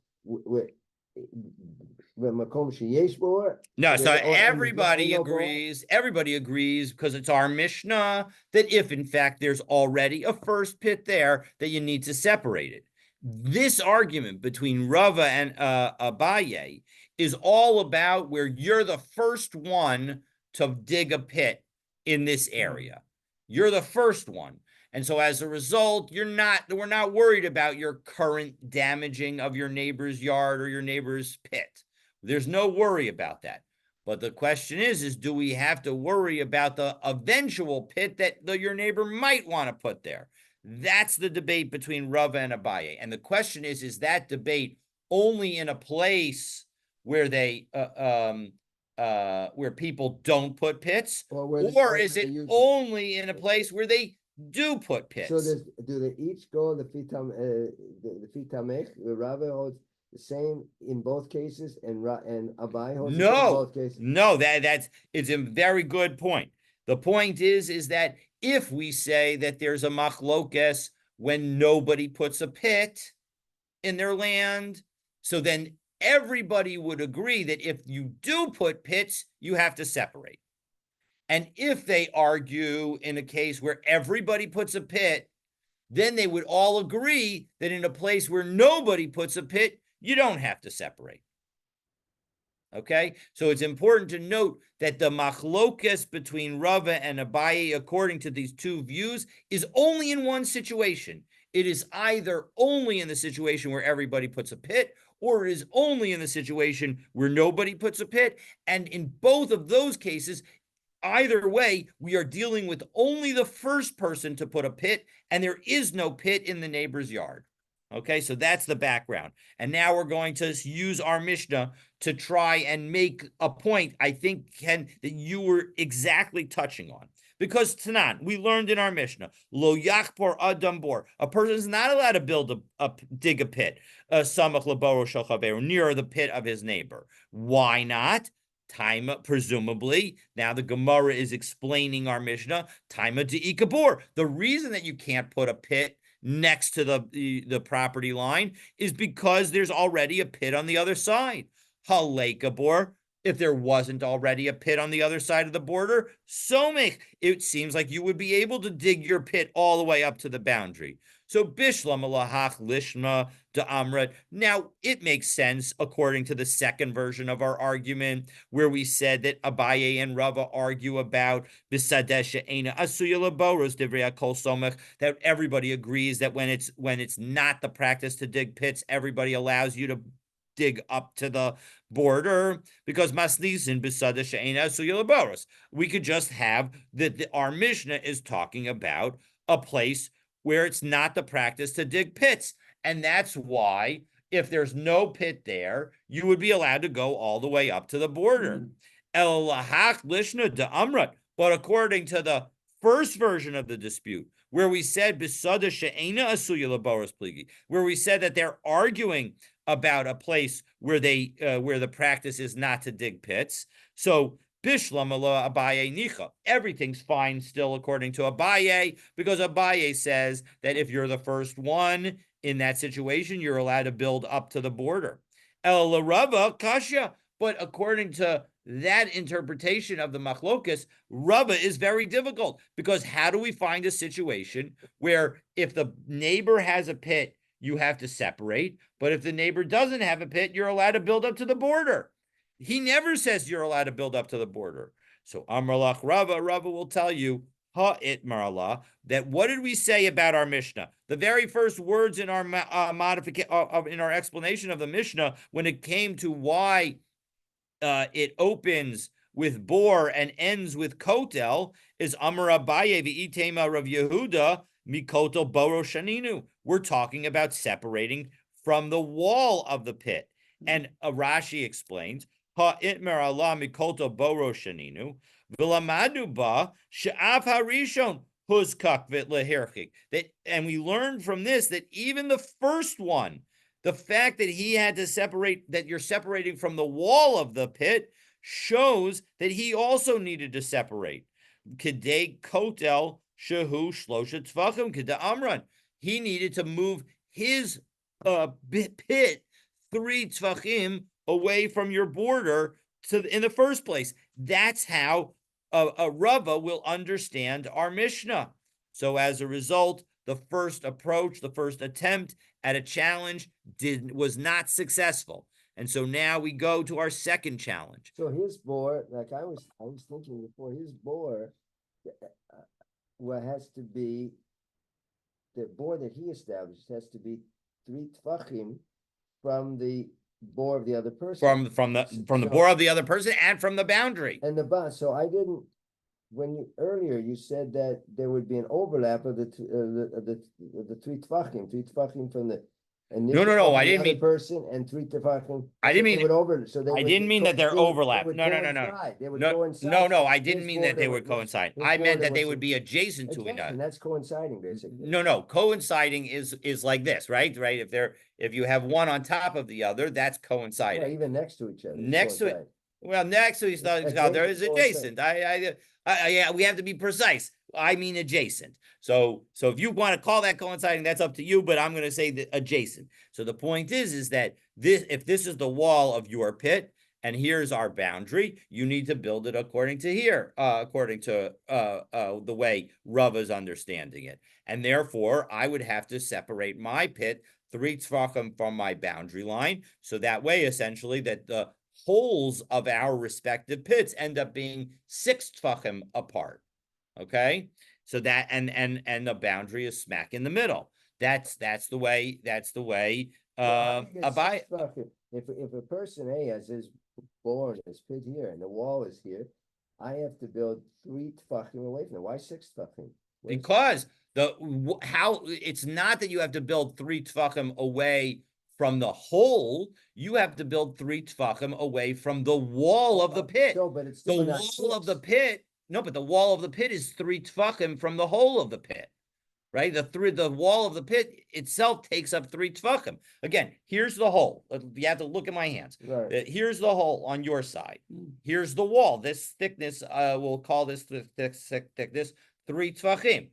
v'makom sheyesh bor. No, so everybody agrees. Everybody agrees because it's our Mishnah that if in fact there's already a first pit there, that you need to separate it. This argument between Rava and Abaye is all about where you're the first one to dig a pit in this area. You're the first one. And so as a result, we're not worried about your current damaging of your neighbor's yard or your neighbor's pit. There's no worry about that. But the question is do we have to worry about the eventual pit that your neighbor might want to put there? That's the debate between Rava and Abaye. And the question is that debate only in a place where they where people don't put pits, or is it only in a place where they do put pits? So do they each go the fitamech? The Rava holds the same in both cases, and Abaye holds the same in both cases. No, it's a very good point. The point is that if we say that there's a machlokes when nobody puts a pit in their land, so then everybody would agree that if you do put pits, you have to separate. And if they argue in a case where everybody puts a pit, then they would all agree that in a place where nobody puts a pit, you don't have to separate. Okay? So it's important to note that the machlokes between Rava and Abaye, according to these two views, is only in one situation. It is either only in the situation where everybody puts a pit, or it is only in the situation where nobody puts a pit. And in both of those cases, either way, we are dealing with only the first person to put a pit, and there is no pit in the neighbor's yard. Okay, so that's the background. And now we're going to use our Mishnah to try and make a point, I think, Ken, that you were exactly touching on. Because Tanan, we learned in our Mishnah, lo yachpor adam bor, a person is not allowed to dig a pit, samach leboro shel chaveru, near the pit of his neighbor. Why not? Taima, presumably, now the Gemara is explaining our Mishnah, Taima de'ikabor. The reason that you can't put a pit next to the property line is because there's already a pit on the other side. Halekabor, if there wasn't already a pit on the other side of the border, somech, it seems like you would be able to dig your pit all the way up to the boundary. So bishlam alahach lishma de amrat. Now it makes sense according to the second version of our argument, where we said that Abaye and Rava argue about bisadesha ena asuya laboros divrei kol somech, that everybody agrees that when it's not the practice to dig pits, everybody allows you to dig up to the border, because masnisin besada she'ena suyalaboros. We could just have that our Mishnah is talking about a place where it's not the practice to dig pits. And that's why, if there's no pit there, you would be allowed to go all the way up to the border. El lahach lishna de amrat. But according to the first version of the dispute, where we said besada she'ena asuya laboros pligi, where we said that they're arguing about a place where where the practice is not to dig pits. So Bishlam ala Abaye nicha. Everything's fine still according to Abaye, because Abaye says that if you're the first one in that situation, you're allowed to build up to the border. El Rava kasha. But according to that interpretation of the machlokas, Rava is very difficult, because how do we find a situation where if the neighbor has a pit, you have to separate, but if the neighbor doesn't have a pit, you're allowed to build up to the border? He never says you're allowed to build up to the border. So Amrlach Rava will tell you, ha itmarallah, that what did we say about our Mishnah? The very first words in our in our explanation of the Mishnah, when it came to why it opens with bor and ends with kotel, is Amar Abaye v'itema Rav Yehuda mikotel boro shaninu. We're talking about separating from the wall of the pit. And Rashi explains, ha itmer Allah mikotel boro shaninu v'lamadu ba she'af harishon huzkak v'lehirchik. And we learned from this that even the first one, the fact that he had to separate, that you're separating from the wall of the pit, shows that he also needed to separate. Kedei kotel shehu shlosha tvachim keda amran. He needed to move his pit 3 tvachim away from your border in the first place. That's how a Rava will understand our Mishnah. So as a result, the first approach, the first attempt at a challenge was not successful. And so now we go to our second challenge. So his bore, like I was thinking before, his bore, what has to be, the bore that he established has to be 3 tvachim from the bore of the other person. From the bore of the other person and from the boundary. And the bond. So I didn't. When you earlier you said that there would be an overlap of the 3 tvachim from the No, I didn't mean person, and 3 tvachim. I didn't mean they would over. So they I didn't mean that they're overlap. No. They would coincide. No, I didn't mean that they would coincide. I meant that they would be adjacent to each other. And that's coinciding, basically. No, coinciding is like this, right? Right. If you have one on top of the other, that's coinciding. Yeah, even next to each other. Next to it. Well, next to each other is adjacent. Yeah, we have to be precise. I mean adjacent. So if you want to call that coinciding, that's up to you, but I'm going to say that adjacent. So the point is that if this is the wall of your pit and here's our boundary, you need to build it according to here, according to the way Rav is understanding it. And therefore, I would have to separate my pit 3 tzvachim from my boundary line. So that way, essentially, that the holes of our respective pits end up being 6 tvachim apart. Okay, so that and the boundary is smack in the middle. That's the way. If a person A has his bore and his pit here and the wall is here, I have to build 3 tvachim away from it. Why 6 tvachim? Because it's not that you have to build 3 tvachim away from the hole. You have to build 3 tvachim away from the wall of the pit. No, but it's the wall of the pit. No, but the wall of the pit is 3 tvachim from the hole of the pit, right? The wall of the pit itself takes up 3 tvachim. Again, here's the hole. You have to look at my hands. Right. Here's the hole on your side. Here's the wall. This thickness, we'll call this thickness 3 tvachim.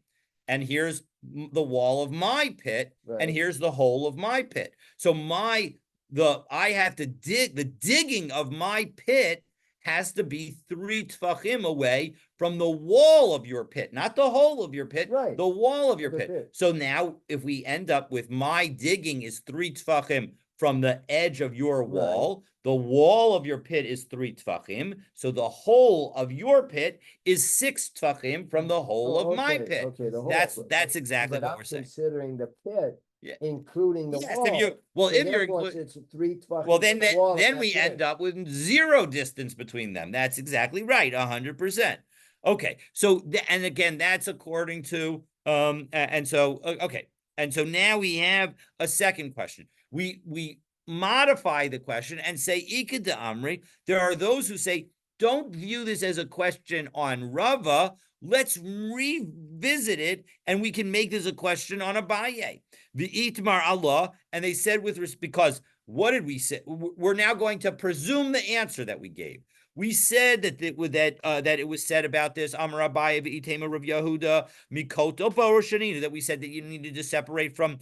And here's the wall of my pit, right. And here's the hole of my pit. So I have to dig. The digging of my pit has to be 3 tfachim away from the wall of your pit, not the hole of your pit, Right. the wall of your The pit. pit. So now if we end up with my digging is 3 tfachim from the edge of your wall, the wall of your pit is 3 tfachim, so the hole of your pit is 6 tfachim from the hole of my pit. Okay, the whole. That's exactly But what I'm we're saying. considering the pit, Yeah. including the Yes, wall. if you're well, So if you're therefore, it's 3 tfachim well, from the wall of then that we pit. end up with 0 distance between them. That's exactly right, 100%. Okay, so and again, that's according to and so okay, and so now we have a second question. We modify the question and say Ika de Amri. There are those who say, don't view this as a question on Rava. Let's revisit it, and we can make this a question on Abaye. The Itmar Allah, and they said because what did we say? We're now going to presume the answer that we gave. We said that that it was said about this Amar Abaye v'itema Rav Yehuda mikoto boroshanina, that we said that you needed to separate from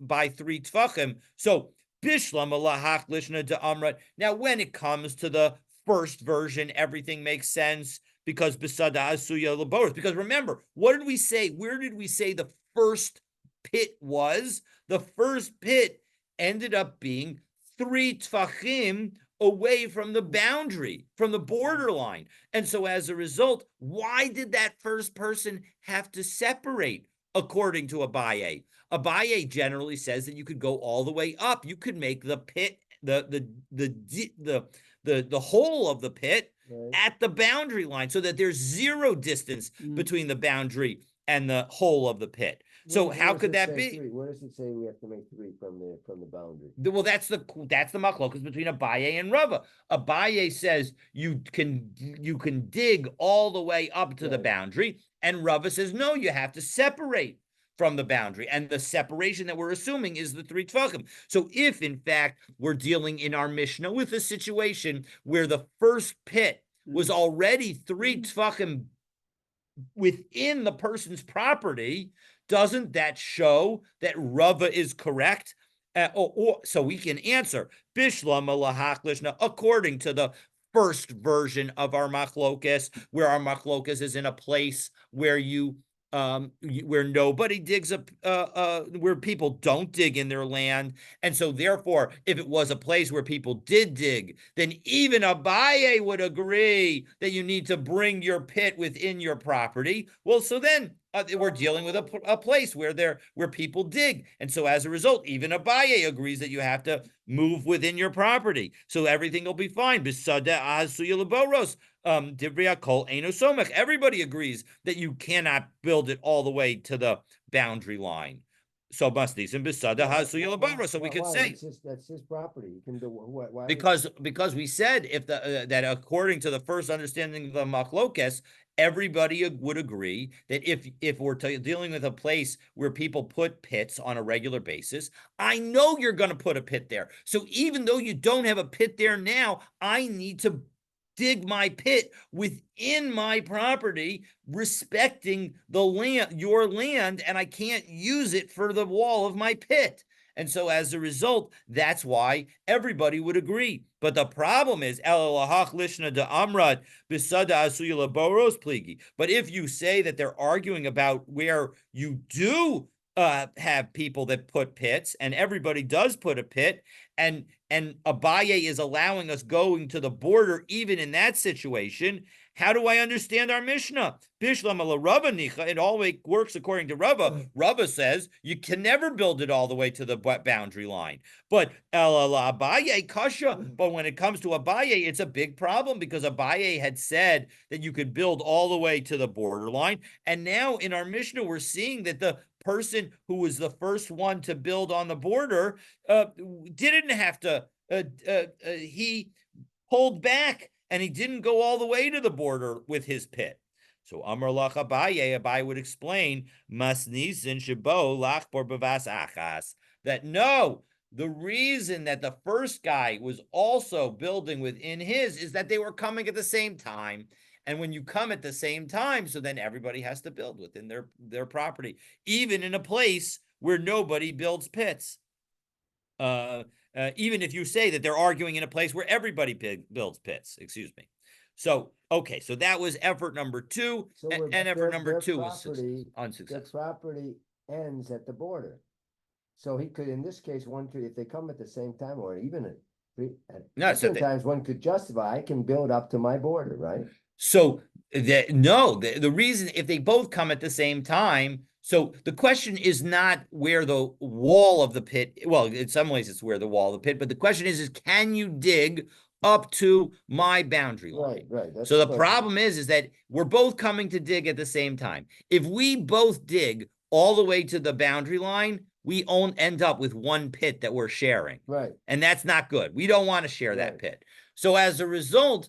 by 3 tfachim. So bishlam alahach lishna de amrat. Now, when it comes to the first version, everything makes sense because besada asuya laboros. Because remember, what did we say? Where did we say the first pit was? The first pit ended up being 3 tfachim away from the boundary, from the borderline. And so as a result, why did that first person have to separate according to Abaye? Abaye generally says that you could go all the way up. You could make the pit, the hole of the pit at the boundary line so that there's 0 distance between the boundary and the hole of the pit. So how could that be? Where does it say we have to make 3 from the boundary? Well, that's the machlokas between Abaye and Rava. Abaye says you can dig all the way up to the boundary, and Rava says no, you have to separate from the boundary, and the separation that we're assuming is the 3 tfachim. So if in fact we're dealing in our Mishnah with a situation where the first pit was already 3 tfachim within the person's property, doesn't that show that Rava is correct? So we can answer Bishlam lahachlishna according to the first version of our machlokas, where our machlokas is in a place where where nobody digs up, where people don't dig in their land, and so therefore, if it was a place where people did dig, then even Abaye would agree that you need to bring your pit within your property. Well, so then we're dealing with a place where people dig, and so as a result, even Abaye agrees that you have to move within your property, so everything will be fine. Everybody agrees that you cannot build it all the way to the boundary line. So so we could say that's his property. You can do why? Because we said if that according to the first understanding of the machlokes, everybody would agree that if we're dealing with a place where people put pits on a regular basis, I know you're going to put a pit there. So even though you don't have a pit there now, I need to dig my pit within my property, respecting the land, your land, and I can't use it for the wall of my pit. And so as a result, that's why everybody would agree. But the problem is, but if you say that they're arguing about where you do have people that put pits, and everybody does put a pit, and Abaye is allowing us going to the border even in that situation, how do I understand our Mishnah? It all works according to Rava. Rava says you can never build it all the way to the boundary line. But Abaye kasha. But when it comes to Abaye, it's a big problem because Abaye had said that you could build all the way to the borderline, and now in our Mishnah we're seeing that the person who was the first one to build on the border didn't have to. He pulled back and he didn't go all the way to the border with his pit. So Amar Lach Abaye would explain Masnisin Shabo Lachbor Bavas Achas, that no, the reason that the first guy was also building within his is that they were coming at the same time. And when you come at the same time, so then everybody has to build within their property, even in a place where nobody builds pits. Even if you say that they're arguing in a place where everybody builds pits, excuse me. So, okay, so that was effort number two, So and effort number two was their unsuccessful. property ends at the border. So he could, in this case, one could, if they come at the same time or even at No, so different times, one could justify, I can build up to my border, right? so no, the reason if they both come at the same time, so the question is not where the wall of the pit, well, in some ways it's where the wall of the pit, but the question is can you dig up to my boundary line? Right. That's So the the question. problem is that we're both coming to dig at the same time. If we both dig all the way to the boundary line, we end up with one pit that we're sharing. Right. And that's not good. We don't want to share that pit. So as a result,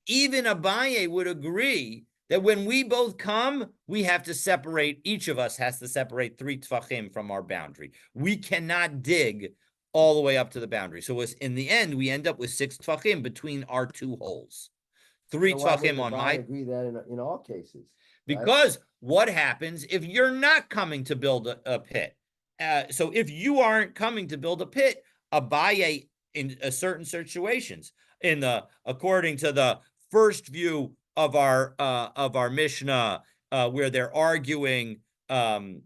even Abaye would agree that when we both come, we have to separate, each of us has to separate 3 tfachim from our boundary. We cannot dig all the way up to the boundary. So in the end, we end up with 6 tfachim between our 2 holes. 3 So why wouldn't tfachim on Abai my, agree that in all cases? Right? because what happens if you're not coming to build a pit? So if you aren't coming to build a pit, Abaye in certain situations, according to the first view of our Mishnah, where they're arguing that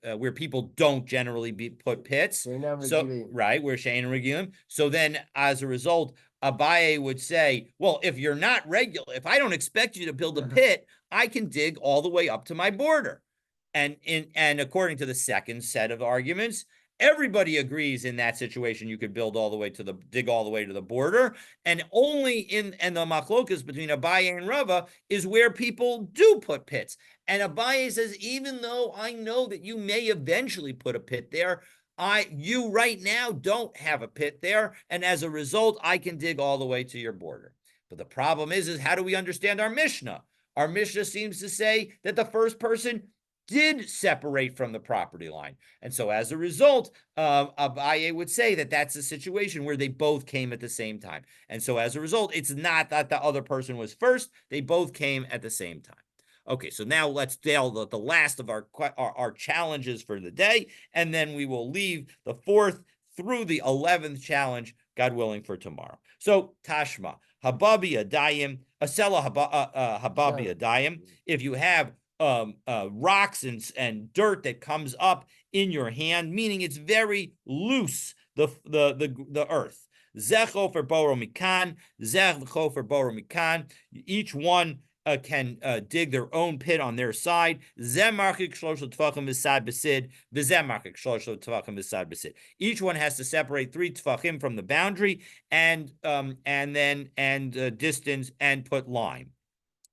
where people don't generally put pits. So right, where Shane and Regilim. So then, as a result, Abaye would say, well, if you're not regular, if I don't expect you to build a pit, I can dig all the way up to my border. And according to the second set of arguments, everybody agrees in that situation you could dig all the way to the border, and only and the machlokas between Abaye and Rava is where people do put pits. And Abaye says, even though I know that you may eventually put a pit there, you right now don't have a pit there, and as a result, I can dig all the way to your border. But the problem is how do we understand our Mishnah? Our Mishnah seems to say that the first person did separate from the property line. And so as a result, Abaye would say that that's a situation where they both came at the same time. And so as a result, it's not that the other person was first. They both came at the same time. Okay, so now let's deal with the last of our challenges for the day, and then we will leave the 4th through the 11th challenge, God willing, for tomorrow. So Tashma, Hababi Adayim, Asela Hababi Adayim. If you have rocks and dirt that comes up in your hand, meaning it's very loose, the earth. Zechofer boro mikan, zechofer boro mikan. Each one can dig their own pit on their side. Each one has to separate 3 tfachim from the boundary and distance and put line.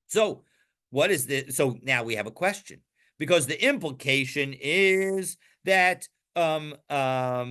So what is this? So now we have a question, because the implication is that that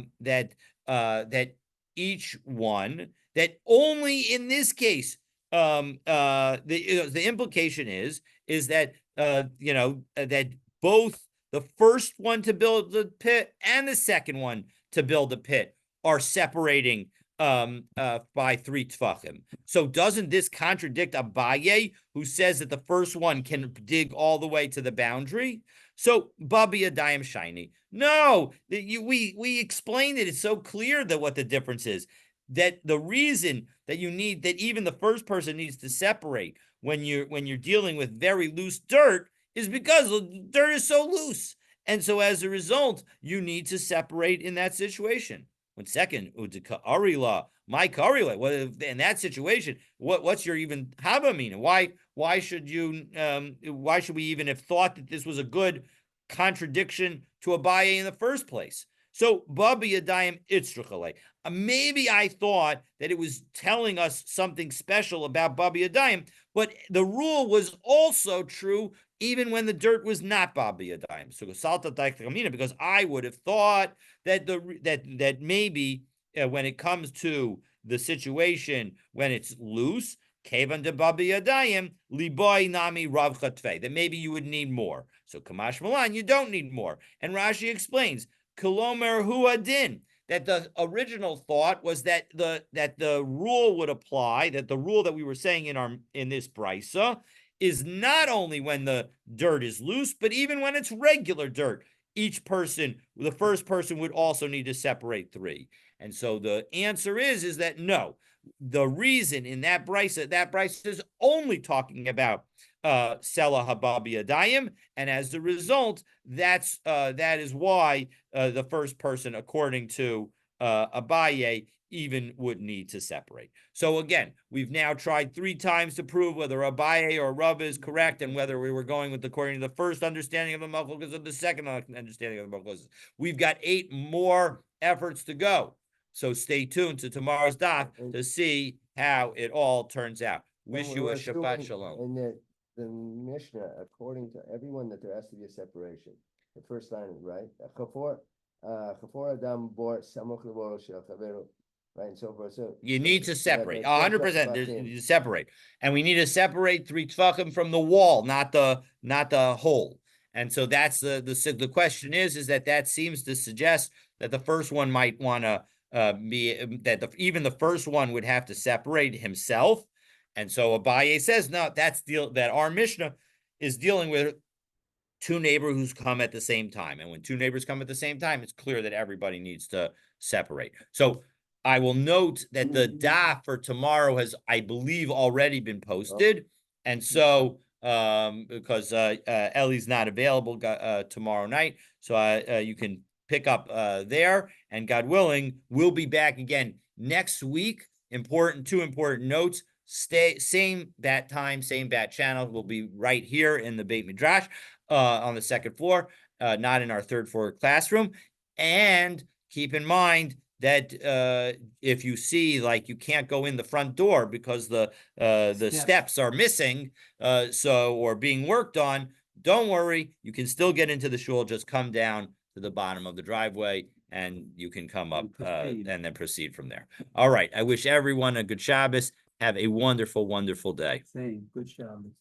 each one, that only in this case, the implication is that that both the first one to build the pit and the second one to build the pit are separating by 3 tfachim. So doesn't this contradict Abaye, who says that the first one can dig all the way to the boundary? So Babi Adayim Shiny. No, we explained it. It's so clear that what the difference is. That the reason that even the first person needs to separate when you're dealing with very loose dirt is because the dirt is so loose. And so as a result, you need to separate in that situation. 1 second, Udika Arila, my Karila. What in that situation? What's your even Haba mean? Why should we even have thought that this was a good contradiction to Abaye in the first place? So Babi Yadayim Itzrachale. Maybe I thought that it was telling us something special about Babi Yadayim, but the rule was also true even when the dirt was not Babi Yadayim. So because I would have thought that maybe when it comes to the situation when it's loose, Kevan de Babi Yadayim, Liboy Nami Rav Chatve, that maybe you would need more. So Kamash Malan, you don't need more. And Rashi explains, Kilomer Hu Adin, that the original thought was that the rule would apply, that the rule that we were saying in this brisa is not only when the dirt is loose, but even when it's regular dirt. The first person would also need to separate 3. And so the answer is that no, the reason in that brisa is only talking about Sela Hababi Adayim, and as a result, that is why the first person, according to Abaye, even would need to separate. So again, we've now tried 3 times to prove whether Abaye or Rav is correct, and whether we were going with according to the first understanding of the Machlokas or the second understanding of the Machlokas. We've got 8 more efforts to go. So stay tuned to tomorrow's daf to see how it all turns out. Wish you a Shabbat Shalom. And the Mishnah, according to everyone, that there has to be a separation. The first line is right. Chafor Adam bor samuch leboro shel chaveru, right, and so forth. So you need to separate 100%. You separate, and we need to separate 3 tefachim from the wall, not the hole. And so that's the question is that seems to suggest that the first one might want to be that even the first one would have to separate himself. And so Abaye says, no, that our Mishnah is dealing with 2 neighbors who's come at the same time. And when 2 neighbors come at the same time, it's clear that everybody needs to separate. So I will note that the daf for tomorrow has, I believe, already been posted. And so, because Ellie's not available tomorrow night, so you can pick up there. And God willing, we'll be back again next week. 2 important notes. Same bat time, same bat channel. We'll be right here in the Beit Midrash on the 2nd floor, not in our 3rd floor classroom. And keep in mind that if you see, like, you can't go in the front door because the steps are missing, or being worked on, don't worry, you can still get into the shul. Just come down to the bottom of the driveway and you can come up and then proceed from there. All right. I wish everyone a good Shabbos. Have a wonderful, wonderful day. Same. Good Shabbos.